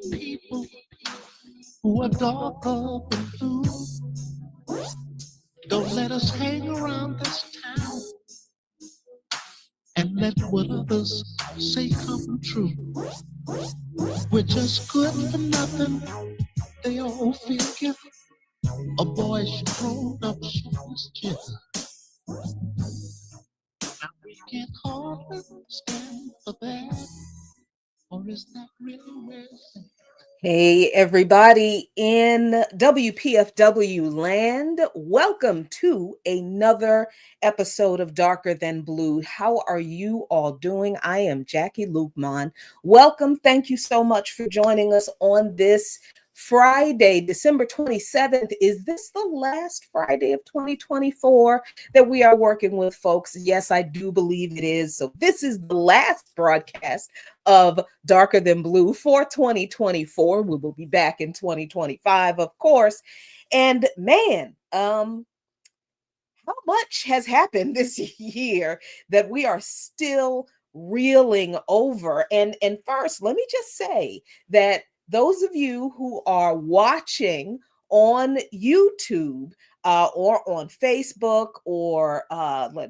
we people who are darker than blue, don't let us hang around this town and let what others say come true. We're just good for nothing, they all figure. A boy should grown up shoes jigger. Now we can't hardly stand for that, or is that really where it's at? Hey, everybody in WPFW land. Welcome to another episode of Darker Than Blue. How are you all doing? I am Jackie Lukman. Welcome. Thank you so much for joining us on this Friday, December 27th. Is this the last Friday of 2024 that we are working with, folks? Yes, I do believe it is. So this is the last broadcast of Darker Than Blue for 2024. We will be back in 2025, of course. And man, how much has happened this year that we are still reeling over? And first, let me just say that those of you who are watching on YouTube or on Facebook, or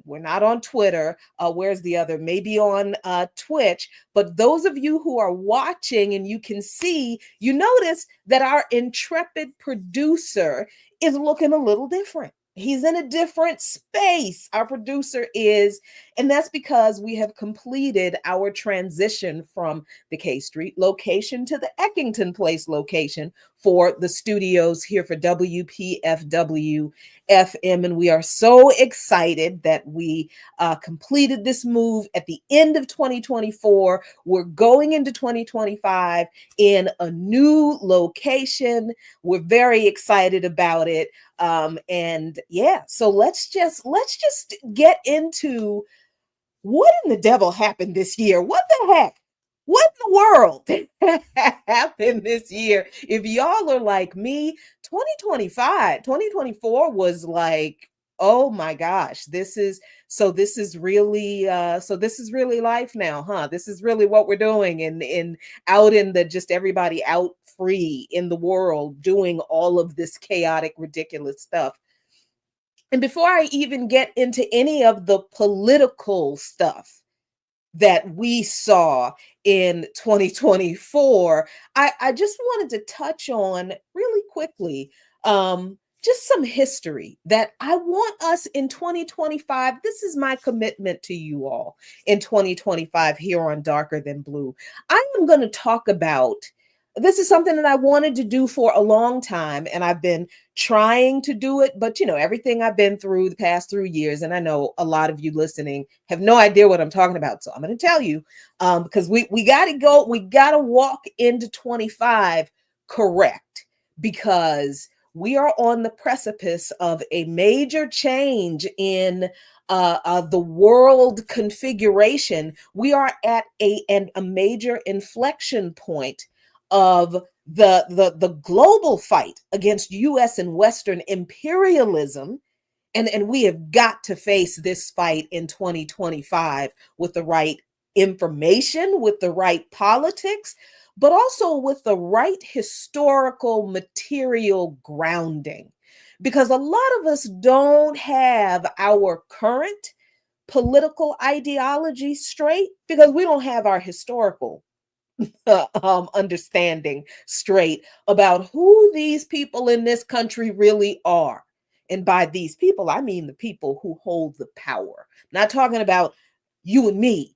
we're not on Twitter. Where's the other? Maybe on Twitch. But those of you who are watching and you can see, you notice that our intrepid producer is looking a little different. He's in a different space. Our producer is, and that's because we have completed our transition from the K Street location to the Eckington Place location for the studios here for WPFW FM. And we are so excited that we completed this move at the end of 2024. We're going into 2025 in a new location. We're very excited about it. And yeah, so let's just get into what in the devil happened this year. What the heck? What in the world happened this year? If y'all are like me, 2024 was like, oh my gosh, this is really life now, huh? This is really what we're doing in out in the just everybody out free in the world doing all of this chaotic, ridiculous stuff. And before I even get into any of the political stuff that we saw in 2024, I just wanted to touch on really quickly just some history that I want us in 2025. This is my commitment to you all in 2025 here on Darker Than Blue. I am going to talk about, this is something that I wanted to do for a long time, and I've been trying to do it, but everything I've been through the past 3 years, and I know a lot of you listening have no idea what I'm talking about, so I'm going to tell you, because we got to walk into 25 correct, because we are on the precipice of a major change in the world configuration. We are at a major inflection point of the global fight against US and Western imperialism. And we have got to face this fight in 2025 with the right information, with the right politics, but also with the right historical material grounding. Because a lot of us don't have our current political ideology straight because we don't have our historical understanding straight about who these people in this country really are. And by these people, I mean the people who hold the power. Not talking about you and me,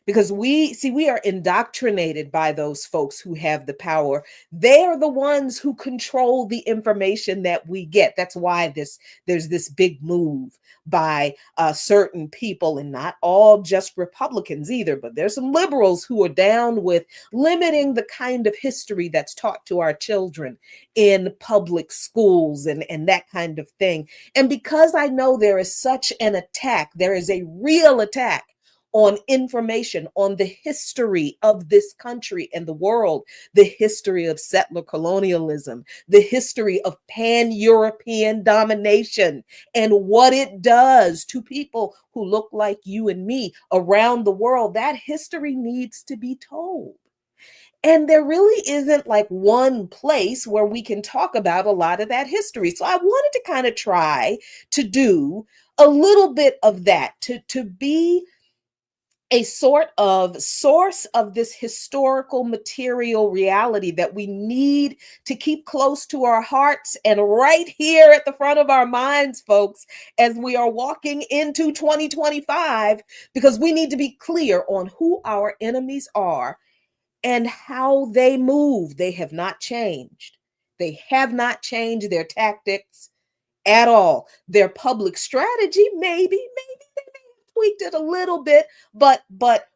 because we are indoctrinated by those folks who have the power. They are the ones who control the information that we get. That's why there's this big move by certain people, and not all just Republicans either, but there's some liberals who are down with limiting the kind of history that's taught to our children in public schools and that kind of thing. And because I know there is such an attack, there is a real attack on information, on the history of this country and the world, the history of settler colonialism, the history of pan-European domination, and what it does to people who look like you and me around the world. That history needs to be told. And there really isn't like one place where we can talk about a lot of that history. So I wanted to kind of try to do a little bit of that, to be a sort of source of this historical material reality that we need to keep close to our hearts and right here at the front of our minds, folks, as we are walking into 2025, because we need to be clear on who our enemies are and how they move. They have not changed. They have not changed their tactics at all. Their public strategy, maybe they may have tweaked it a little bit, but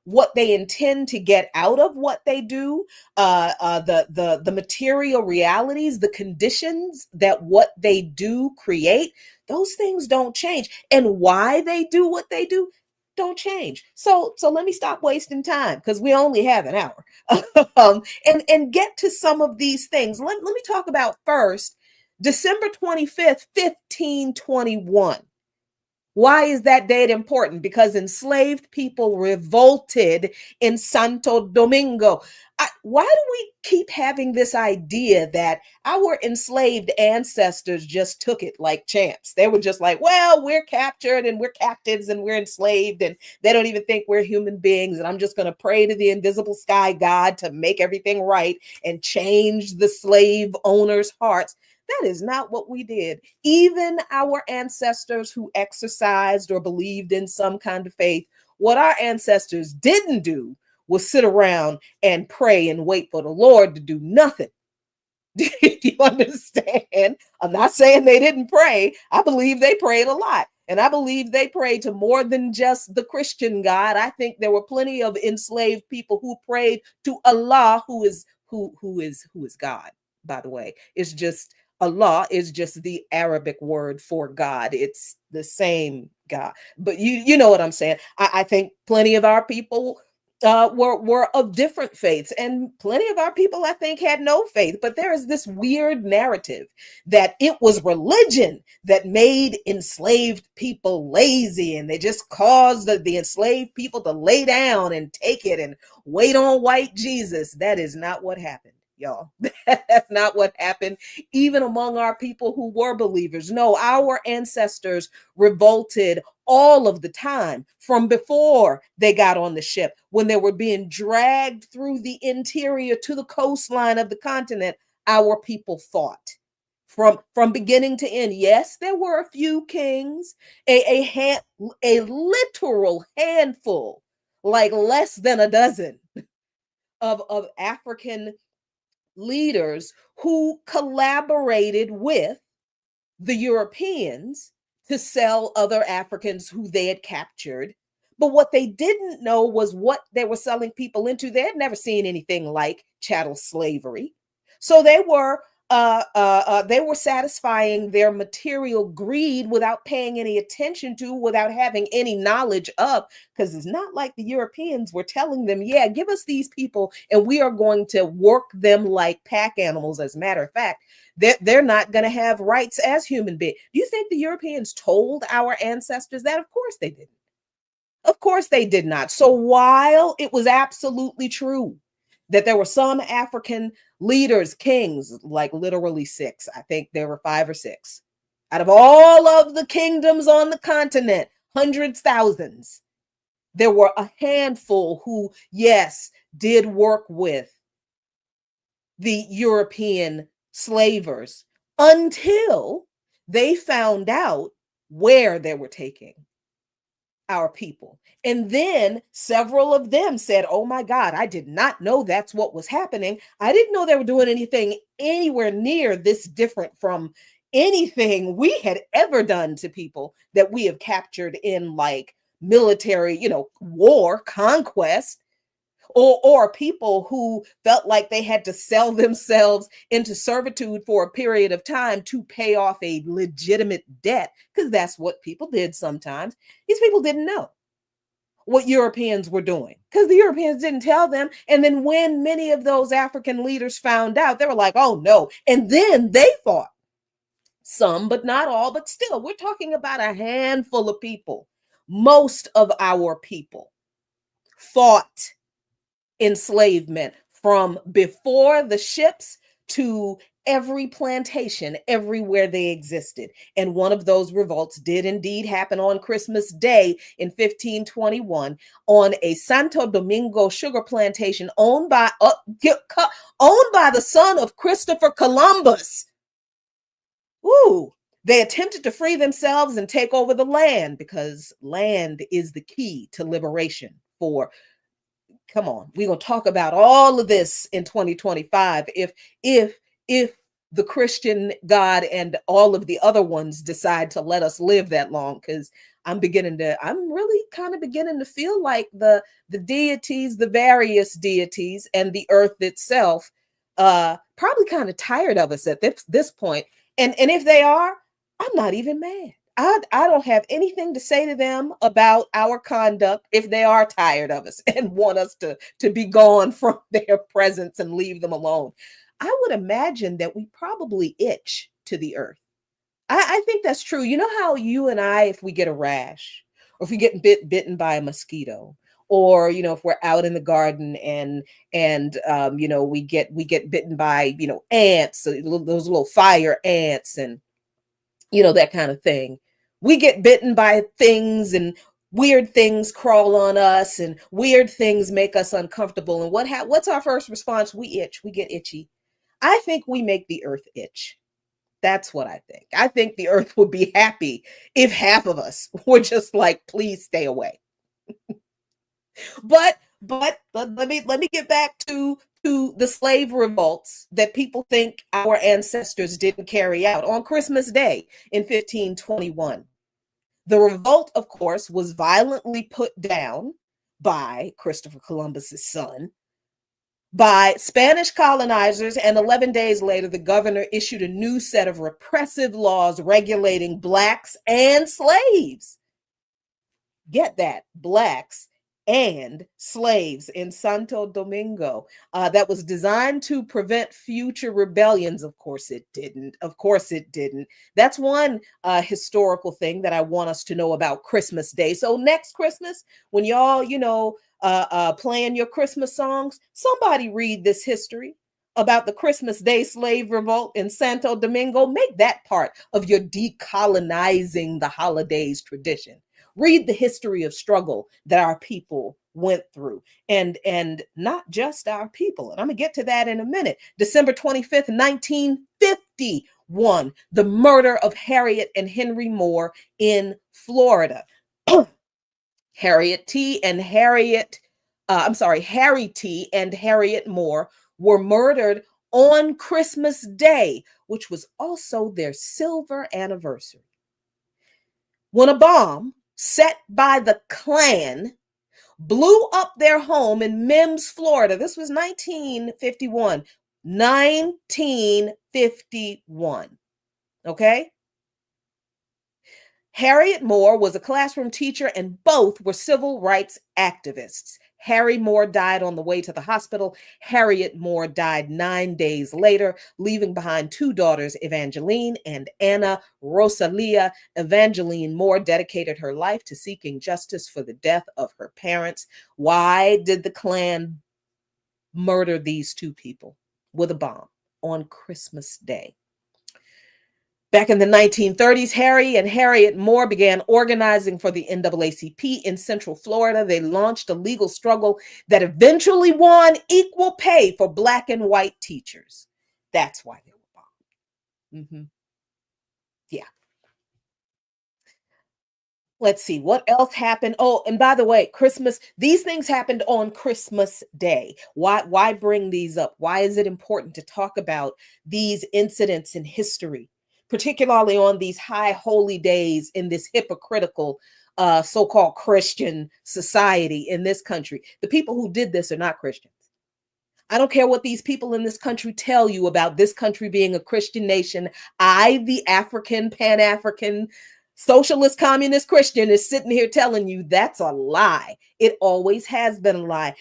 what they intend to get out of what they do, the material realities, the conditions that what they do create, those things don't change. And why they do what they do don't change. So let me stop wasting time because we only have an hour. And get to some of these things. Let me talk about first December 25th, 1521. Why is that date important? Because enslaved people revolted in Santo Domingo. Why do we keep having this idea that our enslaved ancestors just took it like champs? They were just like, well, we're captured and we're captives and we're enslaved and they don't even think we're human beings. And I'm just going to pray to the invisible sky god to make everything right and change the slave owners' hearts. That is not what we did. Even our ancestors who exercised or believed in some kind of faith, what our ancestors didn't do was sit around and pray and wait for the Lord to do nothing. Do you understand? I'm not saying they didn't pray. I believe they prayed a lot. And I believe they prayed to more than just the Christian God. I think there were plenty of enslaved people who prayed to Allah, who is God, by the way. It's just Allah is just the Arabic word for God. It's the same God. But you know what I'm saying. I think plenty of our people were of different faiths, and plenty of our people, I think, had no faith. But there is this weird narrative that it was religion that made enslaved people lazy, and they just caused the enslaved people to lay down and take it and wait on white Jesus. That is not what happened, y'all. That's not what happened, even among our people who were believers. No, our ancestors revolted all of the time from before they got on the ship, when they were being dragged through the interior to the coastline of the continent. Our people fought from beginning to end. Yes, there were a few kings, a literal handful, like less than a dozen of African leaders who collaborated with the Europeans to sell other Africans who they had captured. But what they didn't know was what they were selling people into. They had never seen anything like chattel slavery. So they were satisfying their material greed without paying any attention to, without having any knowledge of, because it's not like the Europeans were telling them, yeah, give us these people and we are going to work them like pack animals. As a matter of fact, they're not going to have rights as human beings. Do you think the Europeans told our ancestors that? Of course they didn't. Of course they did not. So while it was absolutely true that there were some African leaders, kings, like literally six, I think there were five or six, out of all of the kingdoms on the continent, hundreds, thousands, there were a handful who, yes, did work with the European slavers until they found out where they were taking our people. And then several of them said, oh my God, I did not know that's what was happening. I didn't know they were doing anything anywhere near this different from anything we had ever done to people that we have captured in like military, war, conquest. Or people who felt like they had to sell themselves into servitude for a period of time to pay off a legitimate debt, because that's what people did sometimes. These people didn't know what Europeans were doing because the Europeans didn't tell them. And then when many of those African leaders found out, they were like, oh no. And then they fought. Some, but not all, but still, we're talking about a handful of people. Most of our people fought enslavement, from before the ships to every plantation, everywhere they existed. And one of those revolts did indeed happen on Christmas Day in 1521 on a Santo Domingo sugar plantation owned by the son of Christopher Columbus. Ooh, they attempted to free themselves and take over the land because land is the key to liberation for, come on, we're going to talk about all of this in 2025 if the Christian God and all of the other ones decide to let us live that long, because I'm really kind of beginning to feel like the deities, the various deities, and the earth itself probably kind of tired of us at this point. And if they are, I'm not even mad. I don't have anything to say to them about our conduct if they are tired of us and want us to be gone from their presence and leave them alone. I would imagine that we probably itch to the earth. I think that's true. You know how you and I, if we get a rash, or if we get bitten by a mosquito, or if we're out in the garden and we get bitten by ants, those little fire ants, and that kind of thing. We get bitten by things, and weird things crawl on us, and weird things make us uncomfortable. And what's our first response? We itch. We get itchy. I think we make the earth itch. That's what I think. I think the earth would be happy if half of us were just like, please stay away. But let me get back to the slave revolts that people think our ancestors didn't carry out on Christmas Day in 1521. The revolt, of course, was violently put down by Christopher Columbus's son, by Spanish colonizers, and 11 days later, the governor issued a new set of repressive laws regulating blacks and slaves. Get that, blacks and slaves in Santo Domingo. That was designed to prevent future rebellions. Of course it didn't. Of course it didn't. That's one historical thing that I want us to know about Christmas Day. So next Christmas, when y'all, playing your Christmas songs, somebody read this history about the Christmas Day slave revolt in Santo Domingo. Make that part of your decolonizing the holidays tradition. Read the history of struggle that our people went through, and not just our people. And I'm going to get to that in a minute. December 25th, 1951, the murder of Harriet and Henry Moore in Florida. Harry T. and Harriet Moore were murdered on Christmas Day, which was also their silver anniversary, when a bomb set by the Klan blew up their home in Mims, Florida. This was 1951. 1951. Okay? Harriet Moore was a classroom teacher, and both were civil rights activists. Harry Moore died on the way to the hospital. Harriet Moore died 9 days later, leaving behind two daughters, Evangeline and Anna Rosalia. Evangeline Moore dedicated her life to seeking justice for the death of her parents. Why did the Klan murder these two people with a bomb on Christmas Day? Back in the 1930s, Harry and Harriet Moore began organizing for the NAACP in Central Florida. They launched a legal struggle that eventually won equal pay for Black and white teachers. That's why they were bombed. Yeah. Let's see what else happened. Oh, and by the way, Christmas, these things happened on Christmas Day. Why bring these up? Why is it important to talk about these incidents in history, particularly on these high holy days in this hypocritical so-called Christian society in this country? The people who did this are not Christians. I don't care what these people in this country tell you about this country being a Christian nation. I, the African, Pan-African, socialist, communist Christian, is sitting here telling you that's a lie. It always has been a lie.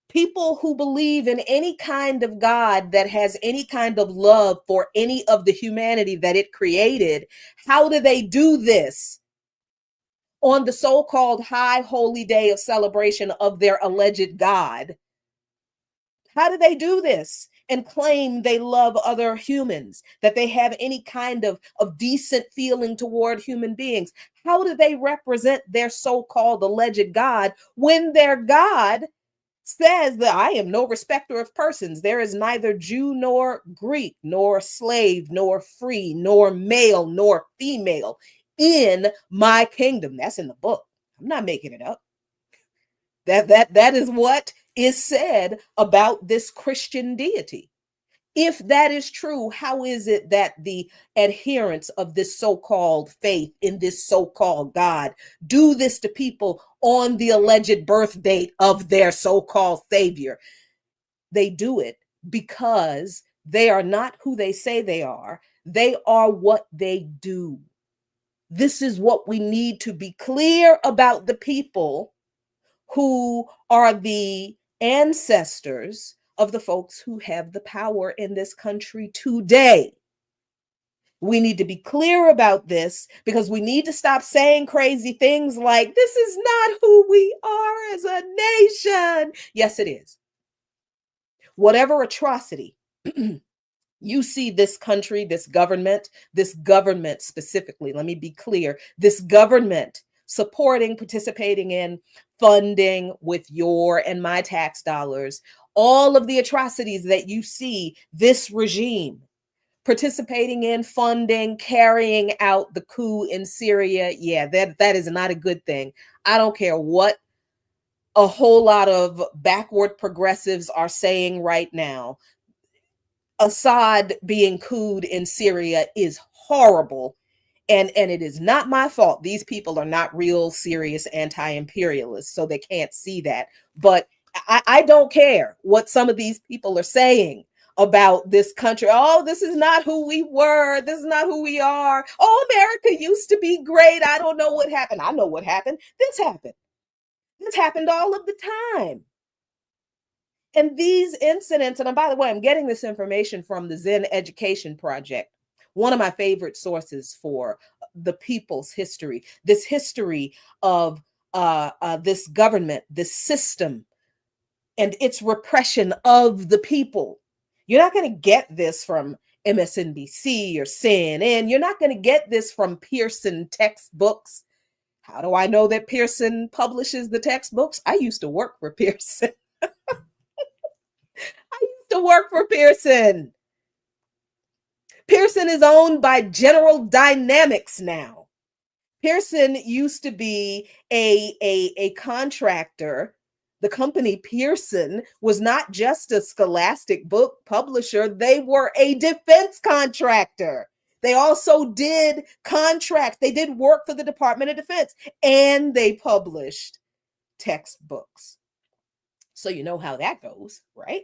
People who believe in any kind of God that has any kind of love for any of the humanity that it created, how do they do this on the so-called high holy day of celebration of their alleged God? How do they do this and claim they love other humans, that they have any kind of decent feeling toward human beings? How do they represent their so-called alleged God when their God says that I am no respecter of persons? There is neither Jew nor Greek, nor slave, nor free, nor male, nor female in my kingdom. That's in the book. I'm not making it up. That is what is said about this Christian deity. If that is true, how is it that the adherents of this so-called faith in this so-called God do this to people on the alleged birth date of their so-called savior? They do it because they are not who they say they are. They are what they do. This is what we need to be clear about the people who are the ancestors of the folks who have the power in this country today. We need to be clear about this because we need to stop saying crazy things like, this is not who we are as a nation. Yes, it is. Whatever atrocity you see this country, this government specifically, let me be clear, this government supporting, participating in, funding with your and my tax dollars, all of the atrocities that you see this regime participating in, funding, carrying out the coup in Syria, yeah, that is not a good thing. I don't care what a whole lot of backward progressives are saying right now. Assad being couped in Syria is horrible. And it is not my fault. These people are not real serious anti-imperialists, so they can't see that. But I don't care what some of these people are saying about this country. Oh, this is not who we were. This is not who we are. Oh, America used to be great. I don't know what happened. I know what happened. This happened. This happened all of the time. And these incidents, and by the way, I'm getting this information from the Zen Education Project, one of my favorite sources for the people's history, this history of this government, this system, and its repression of the people. You're not going to get this from MSNBC or CNN. You're not going to get this from Pearson textbooks. How do I know that Pearson publishes the textbooks? I used to work for Pearson. I used to work for Pearson. Pearson is owned by General Dynamics now. Pearson used to be a contractor. The company Pearson was not just a scholastic book publisher, they were a defense contractor. They also did contracts, they did work for the Department of Defense, and they published textbooks. So you know how that goes, right?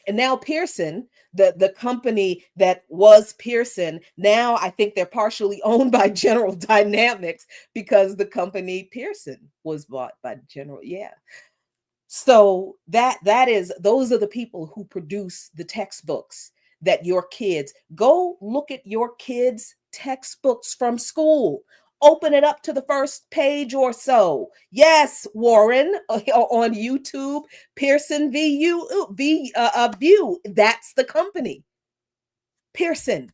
And now Pearson, the company that was Pearson, now I think they're partially owned by General Dynamics because the company Pearson was bought by General. Yeah. So those are the people who produce the textbooks that your kids go look at your kids' textbooks from school. Open it up to the first page or so. Yes, Warren on YouTube, Pearson View. That's the company. Pearson.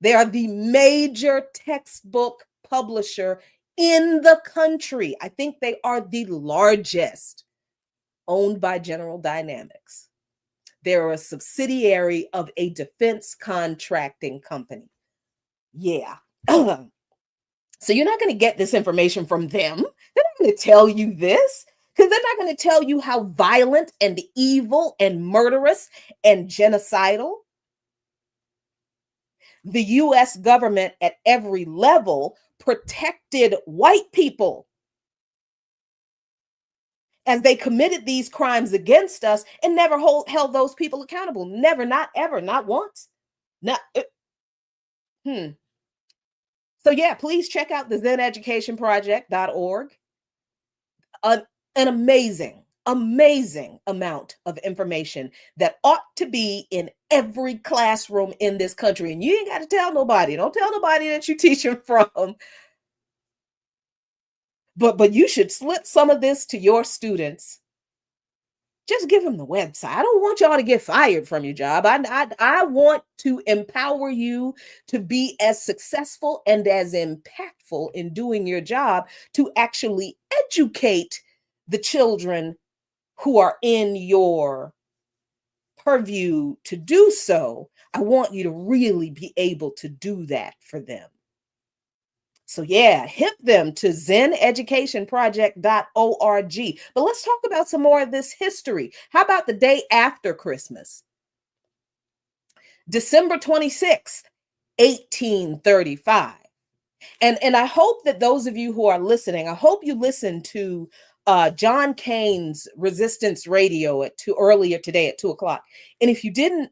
They are the major textbook publisher in the country. I think they are the largest, owned by General Dynamics. They're a subsidiary of a defense contracting company. Yeah. So you're not going to get this information from them. They're not going to tell you this because they're not going to tell you how violent and evil and murderous and genocidal the US government at every level protected white people as they committed these crimes against us and never held those people accountable. Never, not ever, not once. Not, So yeah, please check out the zeneducationproject.org. An amazing amount of information that ought to be in every classroom in this country. And you ain't got to tell nobody. Don't tell nobody that you're teaching from. But you should slip some of this to your students just give them the website. I don't want y'all to get fired from your job. I want to empower you to be as successful and as impactful in doing your job, to actually educate the children who are in your purview to do so. I want you to really be able to do that for them. So yeah, hit them to zeneducationproject.org. But let's talk about some more of this history. How about the day after Christmas? December 26th, 1835. And I hope that those of you who are listening, I hope you listen to John Kane's Resistance Radio earlier today at 2:00. And if you didn't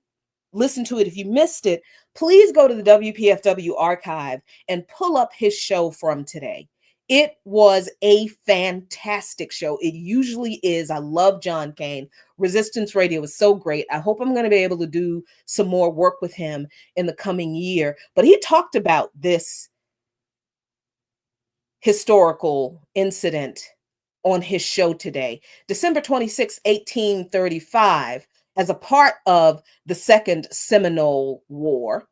listen to it, if you missed it, please go to the WPFW archive and pull up his show from today. It was a fantastic show. It usually is. I love John Kane. Resistance Radio is so great. I hope I'm going to be able to do some more work with him in the coming year. But he talked about this historical incident on his show today, December 26, 1835, as a part of the Second Seminole War.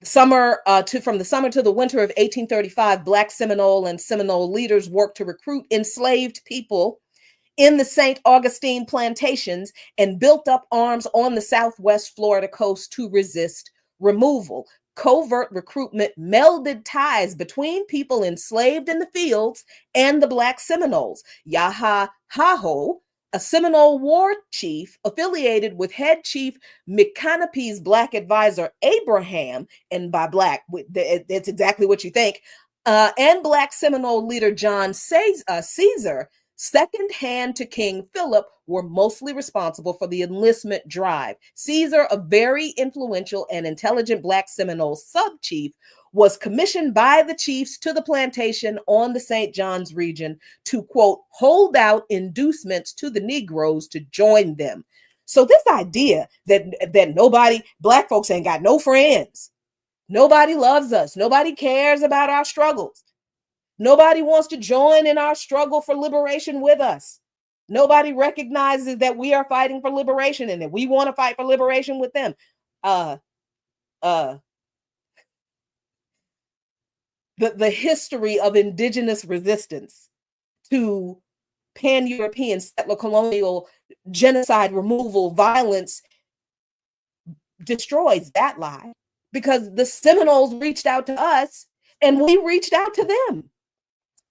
From the summer to the winter of 1835, Black Seminole and Seminole leaders worked to recruit enslaved people in the St. Augustine plantations and built up arms on the Southwest Florida coast to resist removal. Covert recruitment melded ties between people enslaved in the fields and the Black Seminoles. Yaha Haho, a Seminole war chief affiliated with head chief McCanopee's Black advisor Abraham, and by Black, it's exactly what you think, and Black Seminole leader John Caesar, second hand to King Philip, were mostly responsible for the enlistment drive. Caesar, a very influential and intelligent Black Seminole sub-chief, was commissioned by the chiefs to the plantation on the St. John's region to, quote, hold out inducements to the Negroes to join them. So this idea that Black folks ain't got no friends, nobody loves us, nobody cares about our struggles, nobody wants to join in our struggle for liberation with us, nobody recognizes that we are fighting for liberation and that we want to fight for liberation with them. The history of indigenous resistance to pan-European settler colonial genocide, removal, violence destroys that lie, because the Seminoles reached out to us and we reached out to them.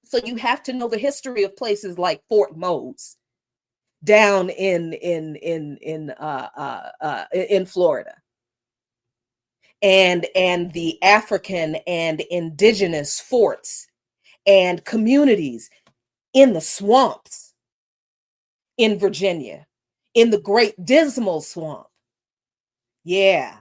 So you have to know the history of places like Fort Mose down in Florida, and the African and indigenous forts and communities in the swamps in Virginia, in the Great Dismal Swamp. Yeah.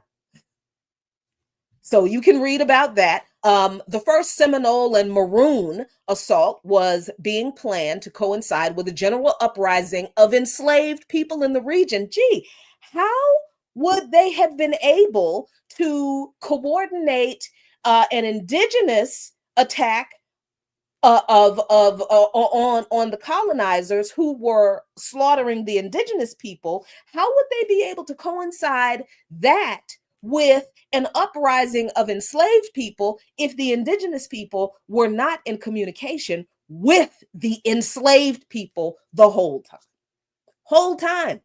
So you can read about that. The first Seminole and Maroon assault was being planned to coincide with a general uprising of enslaved people in the region. Gee, how would they have been able to coordinate an indigenous attack on the colonizers who were slaughtering the indigenous people? How would they be able to coincide that with an uprising of enslaved people if the indigenous people were not in communication with the enslaved people the whole time?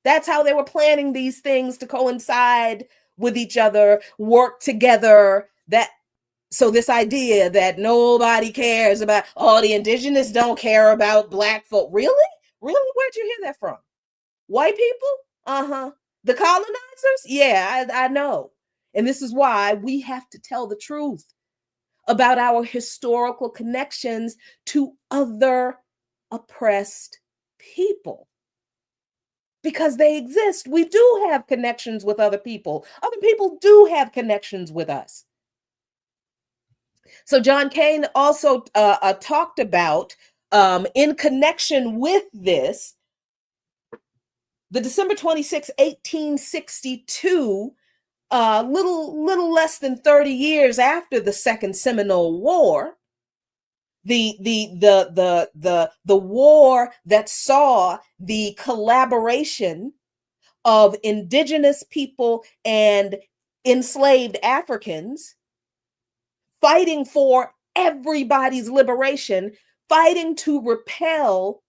That's how they were planning these things to coincide with each other, work together. So this idea that nobody cares about, the indigenous don't care about Black folk. Really? Where'd you hear that from? White people? Uh-huh. The colonizers? Yeah, I know. And this is why we have to tell the truth about our historical connections to other oppressed people, because they exist. We do have connections with other people. Other people do have connections with us. So John Kane also talked about, in connection with this, the December 26, 1862, little less than 30 years after the Second Seminole War, the war that saw the collaboration of indigenous people and enslaved Africans fighting for everybody's liberation, fighting to repel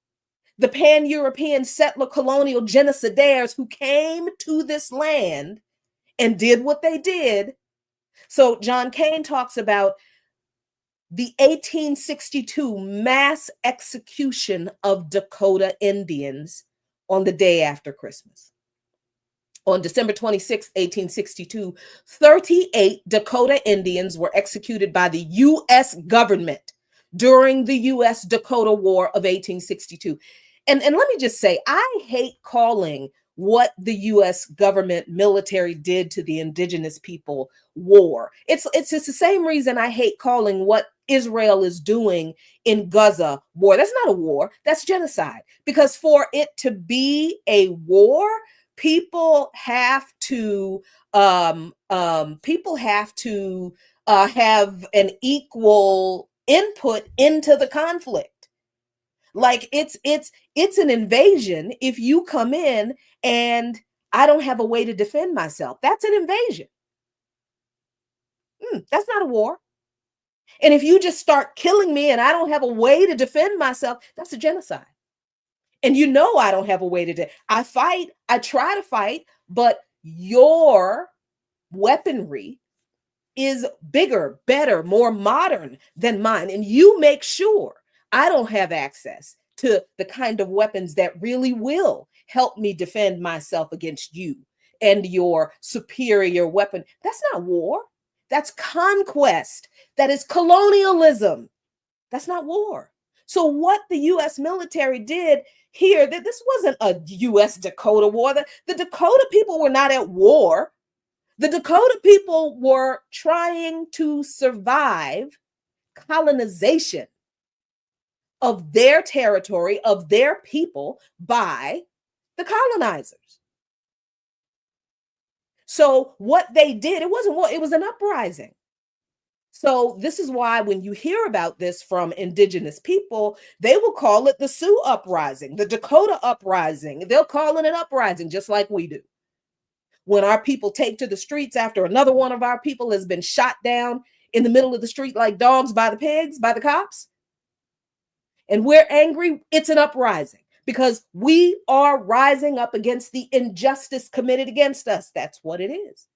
the pan-European settler colonial genocidaires who came to this land and did what they did. So John Kane talks about the 1862 mass execution of Dakota Indians on the day after Christmas. On December 26, 1862, 38 Dakota Indians were executed by the U.S. government during the U.S. Dakota War of 1862. And let me just say, I hate calling what the U.S. government military did to the indigenous people war. It's the same reason I hate calling what Israel is doing in Gaza war. That's not a war, that's genocide. Because for it to be a war, people have to have an equal input into the conflict. Like it's an invasion if you come in and I don't have a way to defend myself. That's an invasion. That's not a war. And if you just start killing me and I don't have a way to defend myself, that's a genocide. And you know I don't have a way to do. I fight, I try to fight, but your weaponry is bigger, better, more modern than mine. And you make sure I don't have access to the kind of weapons that really will help me defend myself against you and your superior weapon. That's not war. That's conquest. That is colonialism. That's not war. So what the U.S. military did here, that this wasn't a U.S. Dakota war. The Dakota people were not at war. The Dakota people were trying to survive colonization of their territory, of their people by the colonizers. So what they did, it wasn't war, it was an uprising. So this is why when you hear about this from indigenous people, they will call it the Sioux uprising, the Dakota uprising. They'll call it an uprising just like we do. When our people take to the streets after another one of our people has been shot down in the middle of the street like dogs by the pigs, by the cops, and we're angry, it's an uprising because we are rising up against the injustice committed against us. That's what it is.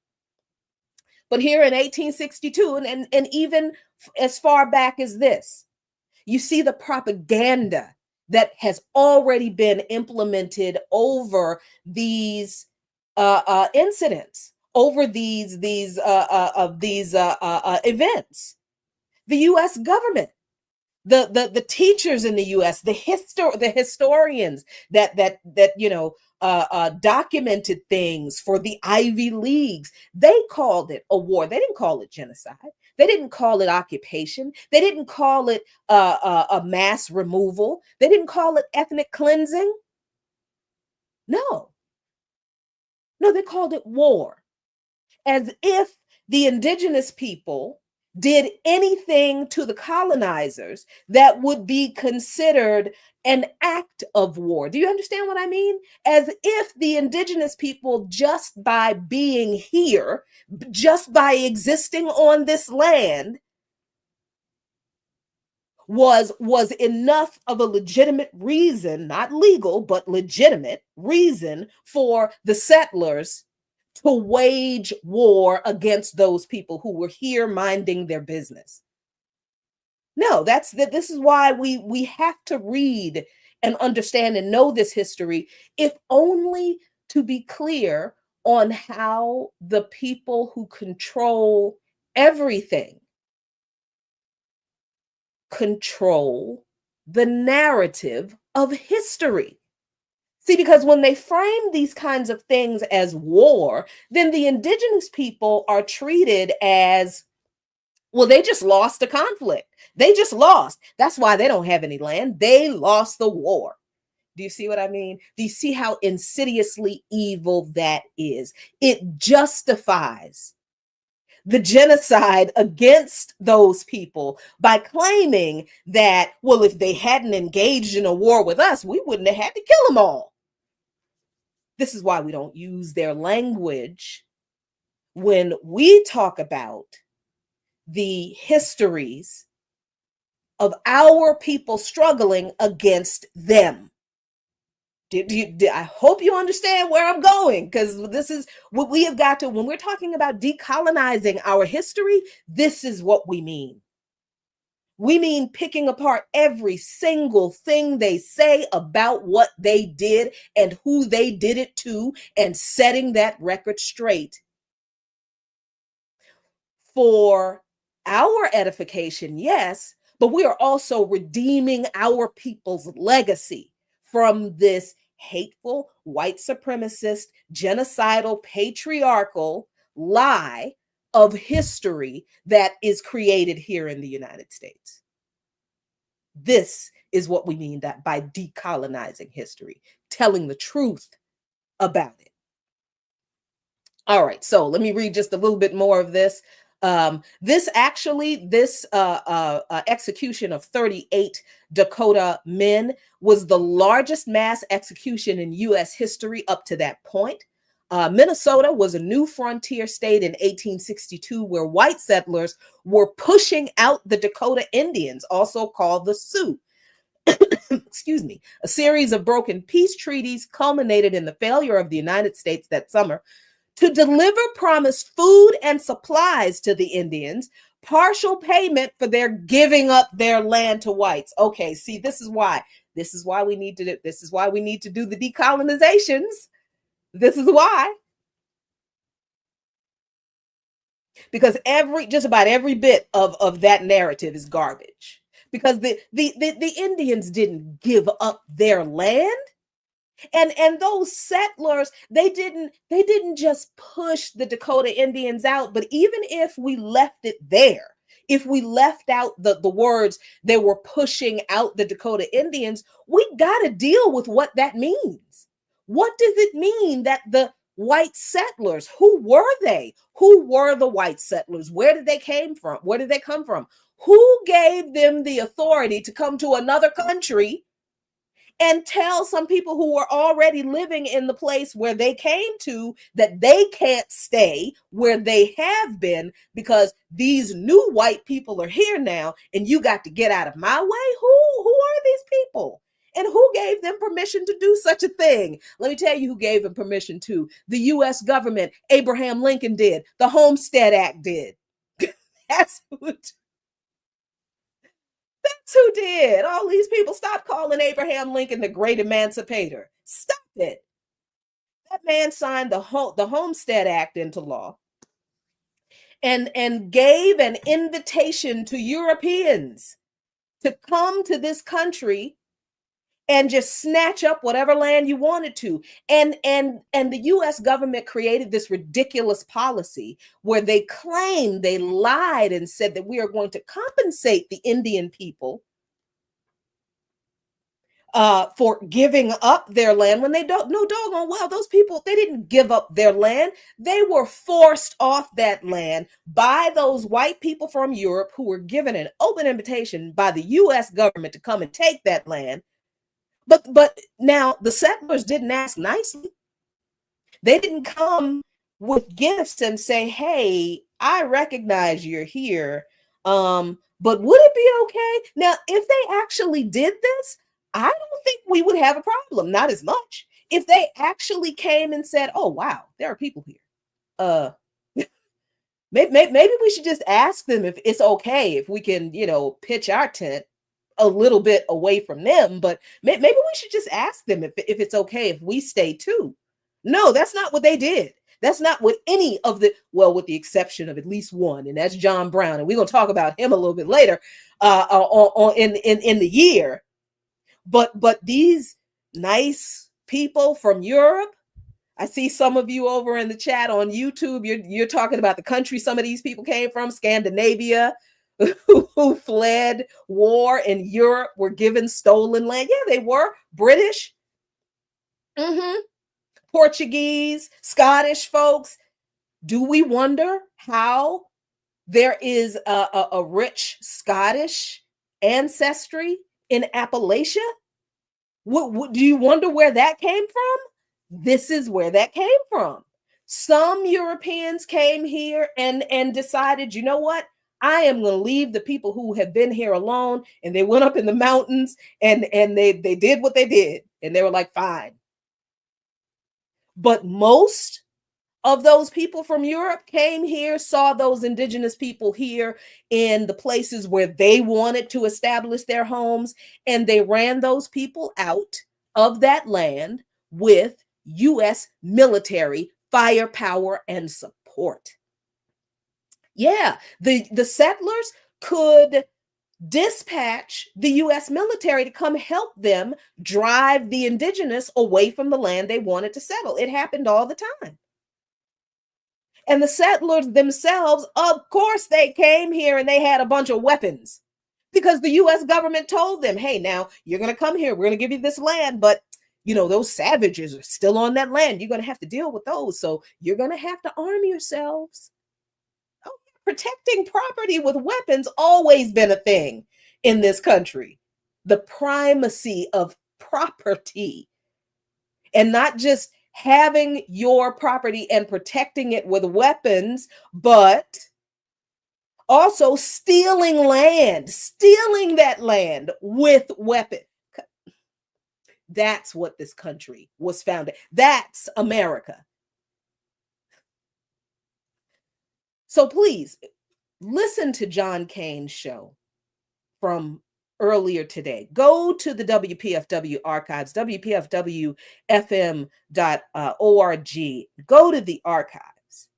But here in 1862, and even as far back as this, you see the propaganda that has already been implemented over these incidents, over these events. The U.S. government, the teachers in the U.S., the historians that documented things for the Ivy Leagues, they called it a war. They didn't call it genocide. They didn't call it occupation. They didn't call it a mass removal. They didn't call it ethnic cleansing. No, they called it war, as if the indigenous people did anything to the colonizers that would be considered an act of war. Do you understand what I mean? As if the indigenous people, just by being here, just by existing on this land, was enough of a legitimate reason, not legal, but legitimate reason for the settlers to wage war against those people who were here minding their business. No, this is why we have to read and understand and know this history, if only to be clear on how the people who control everything control the narrative of history. See, because when they frame these kinds of things as war, then the indigenous people are treated as, well, they just lost a conflict. They just lost. That's why they don't have any land. They lost the war. Do you see what I mean? Do you see how insidiously evil that is? It justifies the genocide against those people by claiming that, well, if they hadn't engaged in a war with us, we wouldn't have had to kill them all. This is why we don't use their language when we talk about the histories of our people struggling against them. I hope you understand where I'm going, because this is what we have got to, when we're talking about decolonizing our history, this is what we mean. We mean picking apart every single thing they say about what they did and who they did it to, and setting that record straight for our edification, yes, but we are also redeeming our people's legacy from this hateful, white supremacist, genocidal, patriarchal lie of history that is created here in the United States. This is what we mean that by decolonizing history, telling the truth about it. All right, so let me read just a little bit more of this. This execution of 38 Dakota men was the largest mass execution in U.S. history up to that point. Minnesota was a new frontier state in 1862 where white settlers were pushing out the Dakota Indians, also called the Sioux. Excuse me. A series of broken peace treaties culminated in the failure of the United States that summer to deliver promised food and supplies to the Indians, partial payment for their giving up their land to whites. Okay, see, this is why we need to do the decolonizations. This is why. Because just about every bit of that narrative is garbage. Because the Indians didn't give up their land. And those settlers, they didn't just push the Dakota Indians out, but even if we left it there, if we left out the words they were pushing out the Dakota Indians, we got to deal with what that means. What does it mean that the white settlers, who were they? Who were the white settlers? Where did they came from? Where did they come from? Who gave them the authority to come to another country and tell some people who were already living in the place where they came to that they can't stay where they have been because these new white people are here now and you got to get out of my way? Who are these people? And who gave them permission to do such a thing? Let me tell you who gave them permission to. The U.S. government. Abraham Lincoln did. The Homestead Act did. That's who did. All these people, stop calling Abraham Lincoln the great emancipator. Stop it. That man signed the Homestead Act into law and gave an invitation to Europeans to come to this country and just snatch up whatever land you wanted to. And the US government created this ridiculous policy where they claimed, they lied and said that we are going to compensate the Indian people for giving up their land, when they don't know doggone well those people, they didn't give up their land. They were forced off that land by those white people from Europe who were given an open invitation by the US government to come and take that land. But now the settlers didn't ask nicely. They didn't come with gifts and say, hey, I recognize you're here. But would it be okay? Now, if they actually did this, I don't think we would have a problem. Not as much. If they actually came and said, oh, wow, there are people here. Maybe we should just ask them if it's okay if we can, pitch our tent a little bit away from them. But maybe we should just ask them if it's okay if we stay too. No, that's not what they did. That's not what any of with the exception of at least one, and that's John Brown. And we're going to talk about him a little bit later in the year. But these nice people from Europe, I see some of you over in the chat on YouTube, you're talking about the country some of these people came from, Scandinavia, who fled war in Europe, were given stolen land. Yeah, they were. British, Portuguese, Scottish folks. Do we wonder how There is a rich Scottish ancestry in Appalachia. Do you wonder where that came from? This is where that came from. Some Europeans came here and decided, you know what? I am going to leave the people who have been here alone. And they went up in the mountains and they did what they did. And they were like, fine. But most of those people from Europe came here, saw those indigenous people here in the places where they wanted to establish their homes, and they ran those people out of that land with US military firepower and support. Yeah, the settlers could dispatch the US military to come help them drive the indigenous away from the land they wanted to settle. It happened all the time. And the settlers themselves, of course, they came here and they had a bunch of weapons because the US government told them, hey, now you're going to come here. We're going to give you this land. But, you know, those savages are still on that land. You're going to have to deal with those. So you're going to have to arm yourselves. Oh, protecting property with weapons always been a thing in this country. The primacy of property, and not just having your property and protecting it with weapons, but also stealing that land with weapons. That's what this country was founded. That's America. So please listen to John Kane's show from earlier today. Go to the WPFW archives, WPFWFM.org. Go to the archives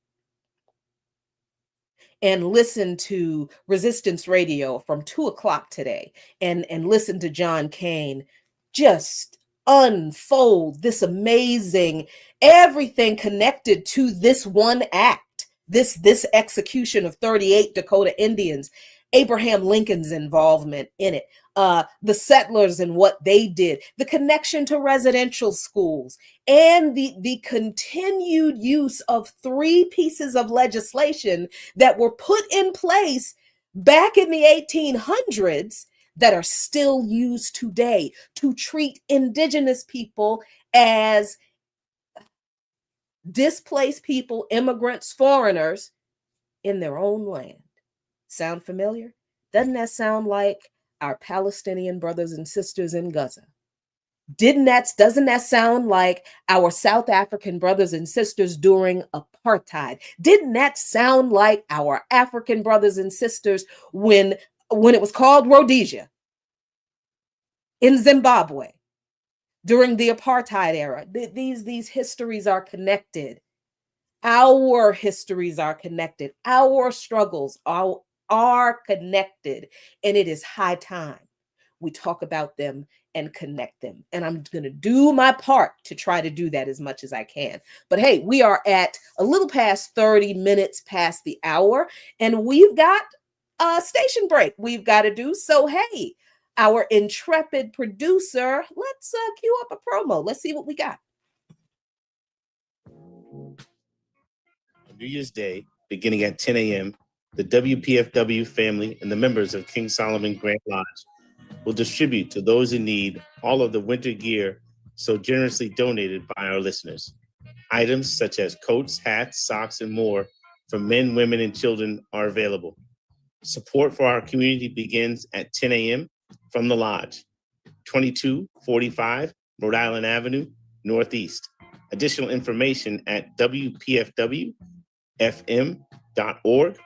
and listen to Resistance Radio from 2:00 today, and listen to John Kane just unfold this amazing, everything connected to this one act, this execution of 38 Dakota Indians, Abraham Lincoln's involvement in it, the settlers and what they did, the connection to residential schools, and the continued use of 3 pieces of legislation that were put in place back in the 1800s that are still used today to treat indigenous people as displaced people, immigrants, foreigners in their own land. Sound familiar? Doesn't that sound like our Palestinian brothers and sisters in Gaza? Doesn't that sound like our South African brothers and sisters during apartheid? Didn't that sound like our African brothers and sisters when it was called Rhodesia in Zimbabwe during the apartheid era? These histories are connected. Our histories are connected. Our struggles are connected, and it is high time we talk about them and connect them. And I'm going to do my part to try to do that as much as I can. But hey, we are at a little past 30 minutes past the hour, and we've got a station break we've got to do. So hey, our intrepid producer, let's cue up a promo. Let's see what we got. New Year's Day, beginning at 10 a.m., the WPFW family and the members of King Solomon Grand Lodge will distribute to those in need all of the winter gear so generously donated by our listeners. Items such as coats, hats, socks, and more for men, women, and children are available. Support for our community begins at 10 a.m. from the Lodge, 2245 Rhode Island Avenue, Northeast. Additional information at WPFWFM.org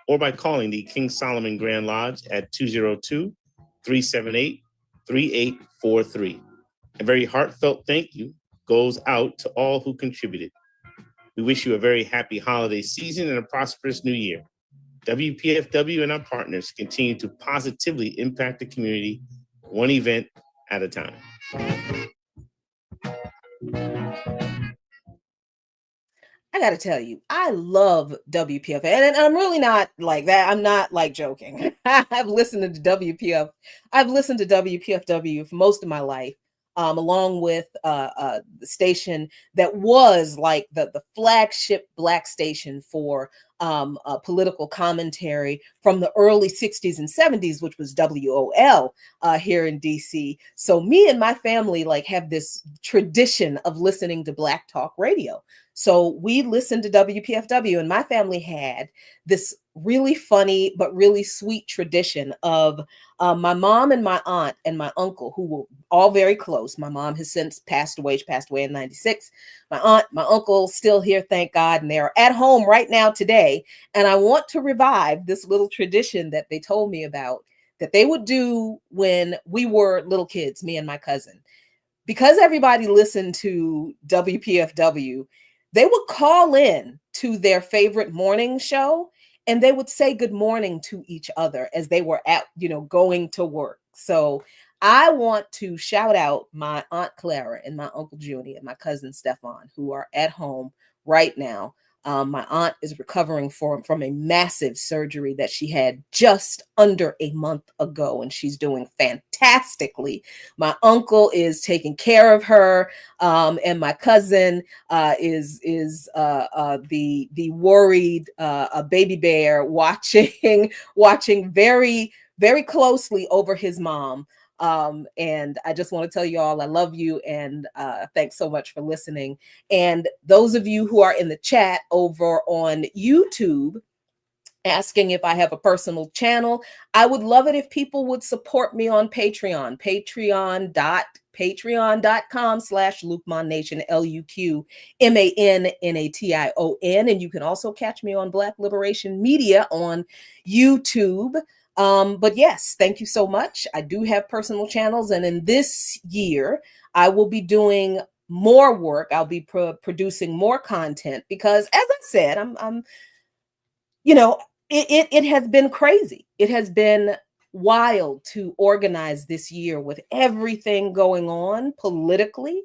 or by calling the King Solomon Grand Lodge at 202-378-3843. A very heartfelt thank you goes out to all who contributed. We wish you a very happy holiday season and a prosperous new year. WPFW and our partners continue to positively impact the community, one event at a time. I got to tell you, I love WPF, and I'm really not like that. I'm not like joking. I've listened to WPFW for most of my life, along with the station that was like the flagship Black station for political commentary from the early 60s and 70s, which was WOL here in DC. So me and my family like have this tradition of listening to Black Talk Radio. So we listened to WPFW, and my family had this really funny but really sweet tradition of my mom and my aunt and my uncle, who were all very close. My mom has since passed away. She passed away in 96. My aunt, my uncle, still here, thank God, and they're at home right now today. And I want to revive this little tradition that they told me about that they would do when we were little kids, me and my cousin. Because everybody listened to WPFW, they would call in to their favorite morning show and they would say good morning to each other as they were at, going to work. So I want to shout out my Aunt Clara and my Uncle Junie and my cousin Stefan, who are at home right now. My aunt is recovering from a massive surgery that she had just under a month ago, and she's doing fantastically. My uncle is taking care of her, and my cousin is the worried baby bear watching very, very closely over his mom. And I just want to tell you all, I love you. And thanks so much for listening. And those of you who are in the chat over on YouTube, asking if I have a personal channel, I would love it if people would support me on Patreon, patreon.com/LuqManNation, LuqMannation. And you can also catch me on Black Liberation Media on YouTube. But yes, thank you so much. I do have personal channels. And in this year, I will be doing more work. I'll be producing more content because, as I said, it has been crazy. It has been wild to organize this year with everything going on politically.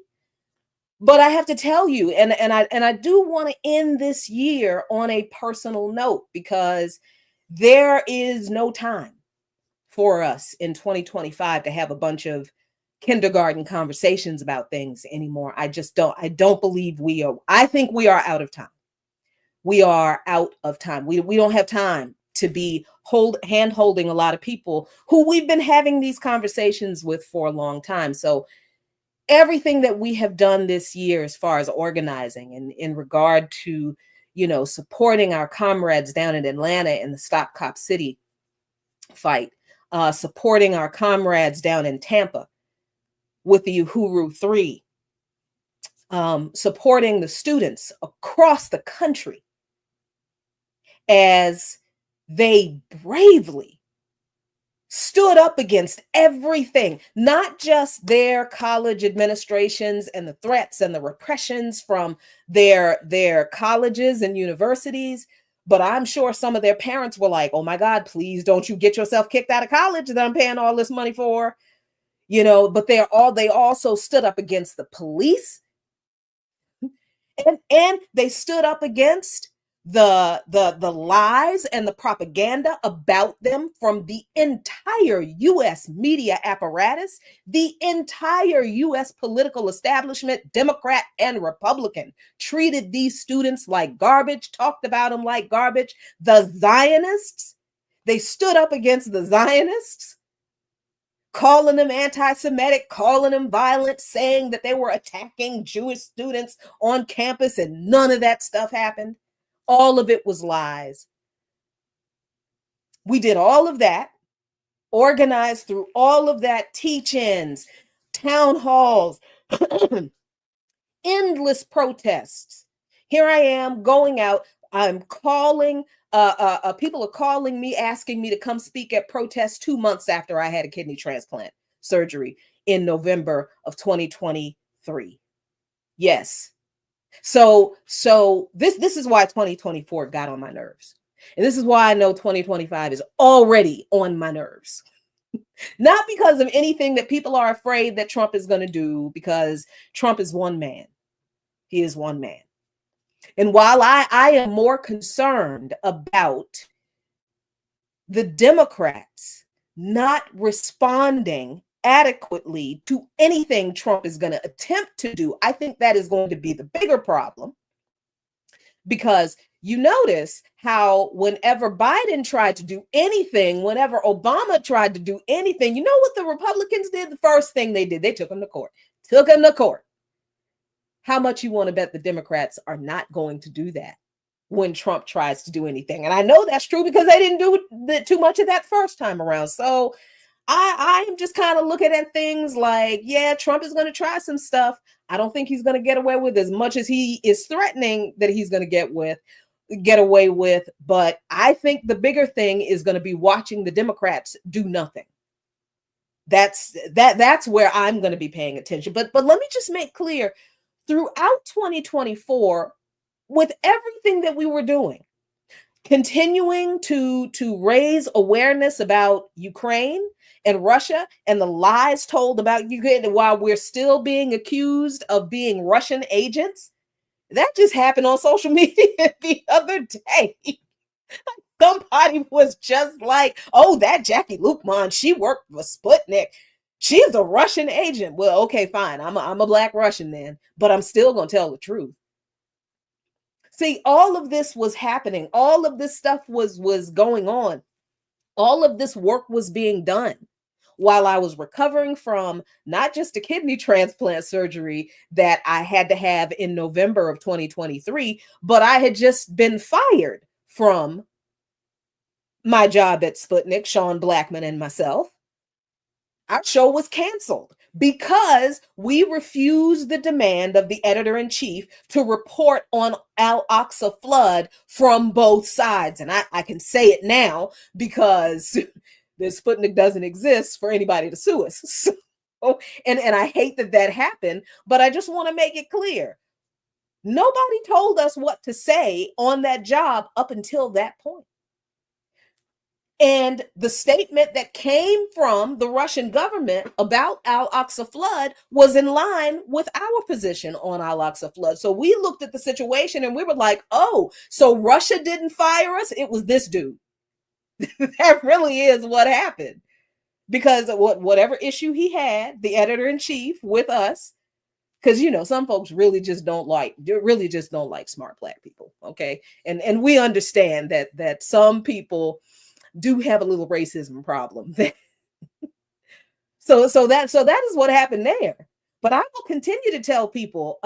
But I have to tell you, and I do want to end this year on a personal note, because there is no time for us in 2025 to have a bunch of kindergarten conversations about things anymore. I don't believe we are. I think we are out of time. We are out of time. We don't have time to be hand holding a lot of people who we've been having these conversations with for a long time. So everything that we have done this year as far as organizing and in regard to, supporting our comrades down in Atlanta in the Stop Cop City fight, supporting our comrades down in Tampa with the Uhuru 3, supporting the students across the country as they bravely stood up against everything, not just their college administrations and the threats and the repressions from their colleges and universities, but I'm sure some of their parents were like, oh my God, please don't you get yourself kicked out of college that I'm paying all this money for, but they also stood up against the police, and they stood up against the lies and the propaganda about them from the entire U.S. media apparatus, the entire U.S. political establishment, Democrat and Republican, treated these students like garbage, talked about them like garbage. The Zionists, they stood up against the Zionists, calling them anti-Semitic, calling them violent, saying that they were attacking Jewish students on campus, and none of that stuff happened. All of it was lies. We did all of that, organized through all of that, teach-ins, town halls, endless protests. Here I am going out. I'm calling, people are calling me, asking me to come speak at protests 2 months after I had a kidney transplant surgery in November of 2023. Yes. So this is why 2024 got on my nerves. And this is why I know 2025 is already on my nerves. Not because of anything that people are afraid that Trump is going to do, because Trump is one man. He is one man. And while I am more concerned about the Democrats not responding adequately to anything Trump is going to attempt to do, I think that is going to be the bigger problem, because you notice how whenever Biden tried to do anything, whenever Obama tried to do anything, you know what the Republicans did? The first thing they did, they took him to court. Took him to court. How much you want to bet the Democrats are not going to do that when Trump tries to do anything? And I know that's true because they didn't do too much of that first time around. So I'm just kind of looking at things like, yeah, Trump is going to try some stuff. I don't think he's going to get away with as much as he is threatening that he's going to get away with. But I think the bigger thing is going to be watching the Democrats do nothing. That's where I'm going to be paying attention. But let me just make clear, throughout 2024, with everything that we were doing, continuing to raise awareness about Ukraine and Russia and the lies told about Ukraine while we're still being accused of being Russian agents, that just happened on social media the other day. Somebody was just like, oh, that Jackie Lukman, she worked for Sputnik. She's a Russian agent. Well, okay, fine. I'm a Black Russian then, but I'm still going to tell the truth. See, all of this was happening. All of this stuff was going on. All of this work was being done while I was recovering from not just a kidney transplant surgery that I had to have in November of 2023, but I had just been fired from my job at Sputnik, Sean Blackman and myself. Our show was canceled because we refused the demand of the editor-in-chief to report on Al-Aqsa flood from both sides. And I can say it now because the Sputnik doesn't exist for anybody to sue us. So, and I hate that happened, but I just want to make it clear. Nobody told us what to say on that job up until that point. And the statement that came from the Russian government about Al-Aqsa flood was in line with our position on Al-Aqsa flood. So we looked at the situation and we were like, oh, so Russia didn't fire us? It was this dude. That really is what happened. Because whatever issue he had, the editor-in-chief with us, because some folks really just don't like smart Black people. Okay. And we understand that some people do have a little racism problem. so that is what happened there. But I will continue to tell people,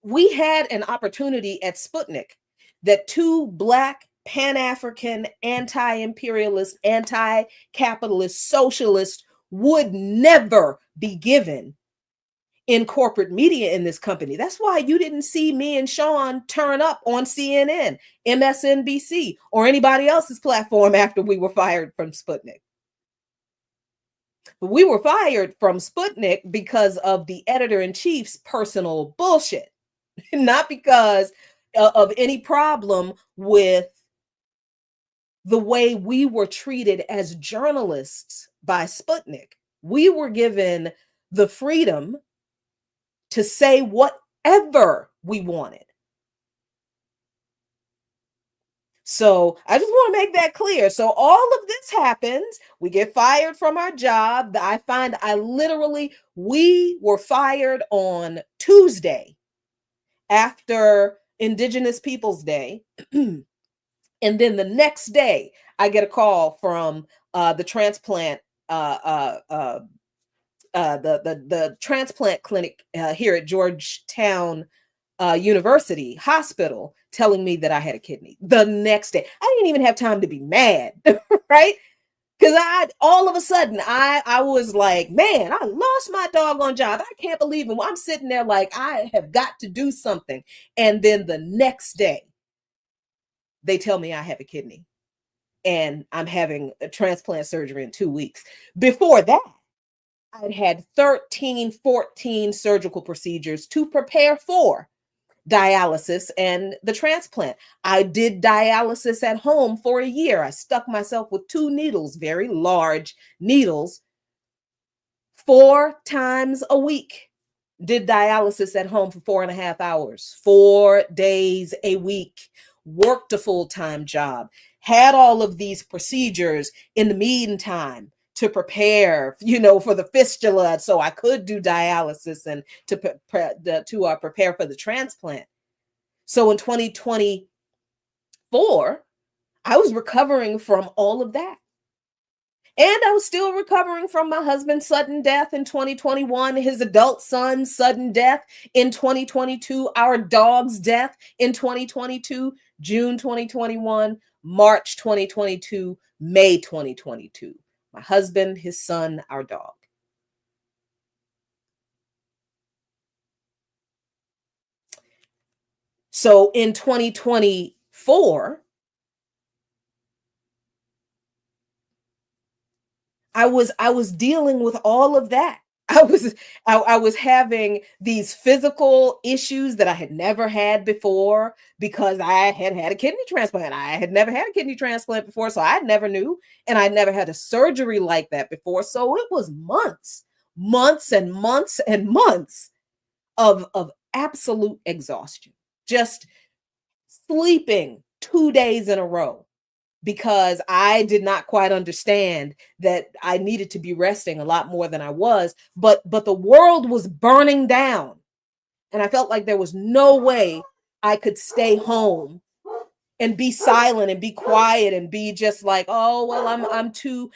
we had an opportunity at Sputnik that two Black, Pan-African, anti-imperialist, anti-capitalist socialists would never be given in corporate media in this company. That's why you didn't see me and Sean turn up on CNN, MSNBC, or anybody else's platform after we were fired from Sputnik. But we were fired from Sputnik because of the editor-in-chief's personal bullshit, not because of any problem with the way we were treated as journalists by Sputnik. We were given the freedom to say whatever we wanted. So I just want to make that clear. So all of this happens. We get fired from our job. We were fired on Tuesday after Indigenous Peoples Day. And then the next day, I get a call from the transplant the transplant clinic here at Georgetown University Hospital telling me that I had a kidney the next day. I didn't even have time to be mad, right? Because all of a sudden I was like, man, I lost my doggone job. I can't believe it. I'm sitting there like I have got to do something. And then the next day, they tell me I have a kidney and I'm having a transplant surgery in 2 weeks. Before that, I'd had 13, 14 surgical procedures to prepare for dialysis and the transplant. I did dialysis at home for a year. I stuck myself with 2 needles, very large needles, 4 times a week. Did dialysis at home for 4.5 hours, 4 days a week, worked a full-time job, had all of these procedures in the meantime to prepare, for the fistula, so I could do dialysis and to prepare for the transplant. So in 2020, 2024, I was recovering from all of that. And I was still recovering from my husband's sudden death in 2021, his adult son's sudden death in 2022, our dog's death in 2022, June 2021, March 2022, May 2022. My husband, his son, our dog. So in 2024, I was dealing with all of that. I was having these physical issues that I had never had before because I had had a kidney transplant. I had never had a kidney transplant before, so I never knew, and I never had a surgery like that before. So it was months and months and months of absolute exhaustion. Just sleeping 2 days in a row because I did not quite understand that I needed to be resting a lot more than I was, but the world was burning down and I felt like there was no way I could stay home and be silent and be quiet and be just like, "Oh, well, I'm too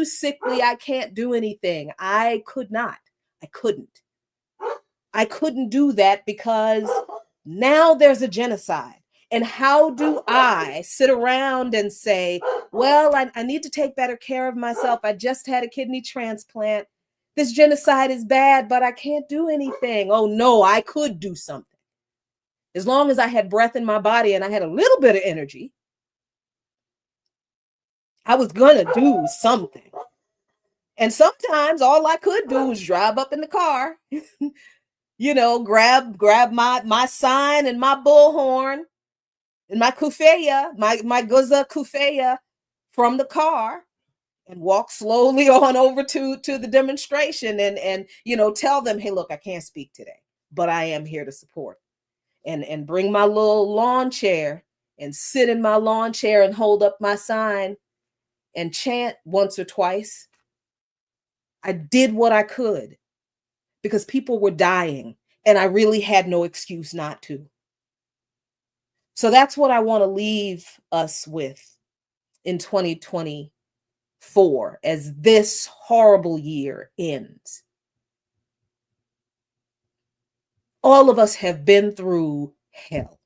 sickly. I can't do anything." I could not. I couldn't. I couldn't do that because now there's a genocide. And how do I sit around and say, well, I need to take better care of myself. I just had a kidney transplant. This genocide is bad, but I can't do anything. Oh, no, I could do something. As long as I had breath in my body and I had a little bit of energy, I was going to do something. And sometimes all I could do was drive up in the car, grab my sign and my bullhorn and my kufeya, my guza kufeya from the car and walk slowly on over to the demonstration and tell them, hey, look, I can't speak today, but I am here to support. And bring my little lawn chair and sit in my lawn chair and hold up my sign and chant once or twice. I did what I could because people were dying and I really had no excuse not to. So that's what I want to leave us with in 2024 as this horrible year ends. All of us have been through hell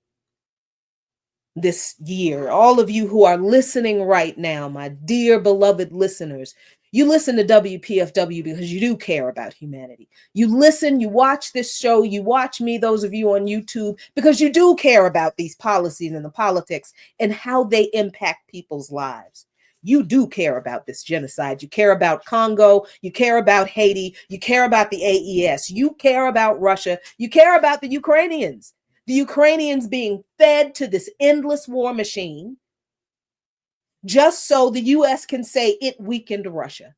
this year. All of you who are listening right now, my dear beloved listeners, you listen to WPFW because you do care about humanity. You listen, you watch this show, you watch me, those of you on YouTube, because you do care about these policies and the politics and how they impact people's lives. You do care about this genocide. You care about Congo. You care about Haiti. You care about the AES. You care about Russia. You care about the Ukrainians. The Ukrainians being fed to this endless war machine just so the US can say it weakened Russia.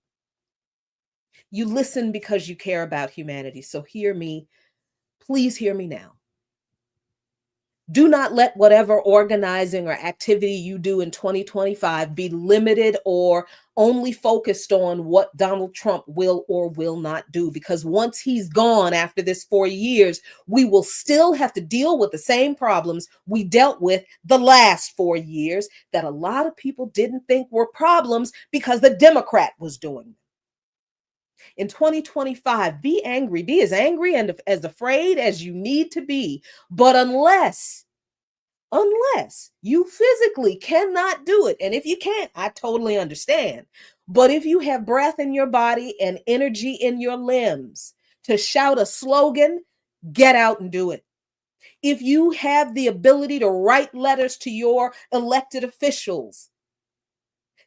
You listen because you care about humanity. So hear me. Please hear me now. Do not let whatever organizing or activity you do in 2025 be limited or only focused on what Donald Trump will or will not do, because once he's gone after this 4 years, we will still have to deal with the same problems we dealt with the last 4 years that a lot of people didn't think were problems because the Democrat was doing them. In 2025, be angry and as afraid as you need to be. But unless you physically cannot do it, and if you can't, I totally understand. But if you have breath in your body and energy in your limbs to shout a slogan, get out and do it. If you have the ability to write letters to your elected officials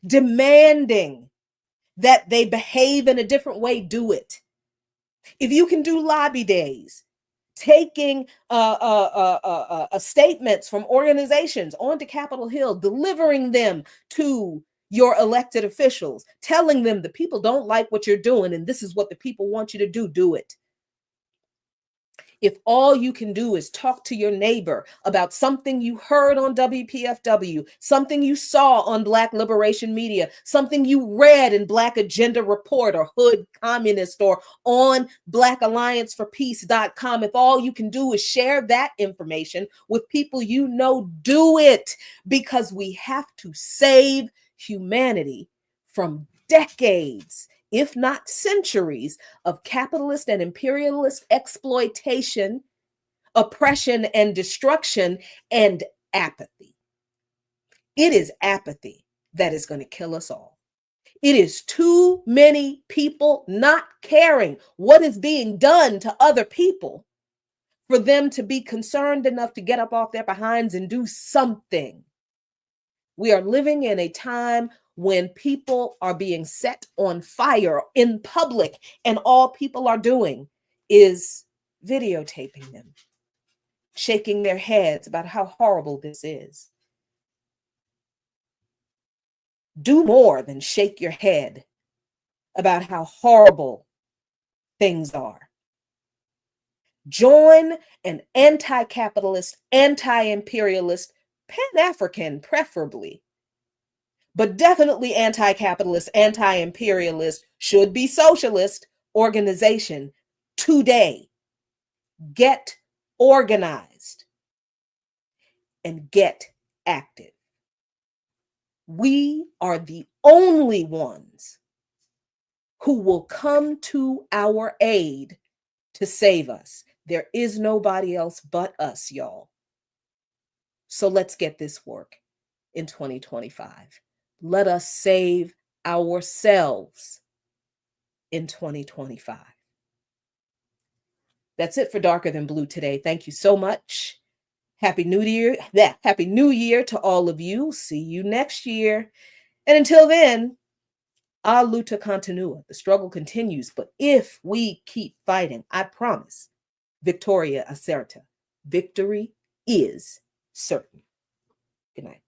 demanding that they behave in a different way, do it. If you can do lobby days, taking statements from organizations onto Capitol Hill, delivering them to your elected officials, telling them the people don't like what you're doing and this is what the people want you to do, do it. If all you can do is talk to your neighbor about something you heard on WPFW, something you saw on Black Liberation Media, something you read in Black Agenda Report or Hood Communist or on blackallianceforpeace.com, if all you can do is share that information with people you know, do it, because we have to save humanity from decades, if not centuries, of capitalist and imperialist exploitation, oppression and destruction, and apathy. It is apathy that is going to kill us all. It is too many people not caring what is being done to other people for them to be concerned enough to get up off their behinds and do something. We are living in a time when people are being set on fire in public, and all people are doing is videotaping them, shaking their heads about how horrible this is. Do more than shake your head about how horrible things are. Join an anti-capitalist, anti-imperialist, Pan-African preferably, but definitely anti-capitalist, anti-imperialist, should be socialist organization today. Get organized and get active. We are the only ones who will come to our aid to save us. There is nobody else but us, y'all. So let's get this work in 2025. Let us save ourselves in 2025. That's it for Darker Than Blue today. Thank you so much. Happy New Year. Happy New Year to all of you. See you next year. And until then, a luta continua. The struggle continues. But if we keep fighting, I promise, Victoria Acerta. Victory is certain. Good night.